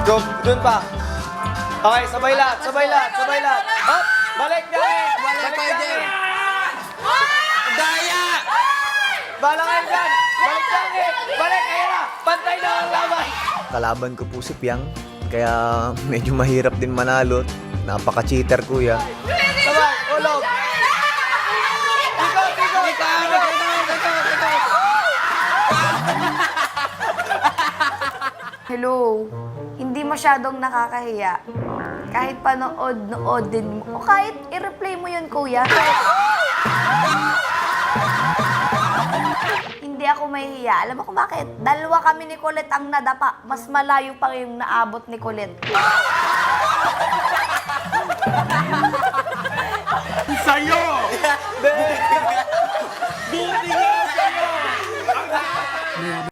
Go, dun pa. Okay, sabay lahat, sabay lahat, sabay lahat. Hop! Balik na eh! Balik na eh! Daya! Bala kayo dyan! Balik na eh! Balik! Kaya na! Pantay na ang laban! Kalaban ko po si Piang, kaya medyo mahirap din manalo. Napaka-cheater, kuya. Sabay! Ulog! Ikot! Ikot! Ikot! Hello, hindi masyadong nakakahiya. Kahit panood-noodin mo, o kahit i-replay mo yun, kuya. Hindi ako mahihiya. Alam mo kung bakit? Dalawa kami ni Colette ang nadapa. Mas malayo pa yung naabot ni Colette. Sa'yo! Buti nga sa'yo!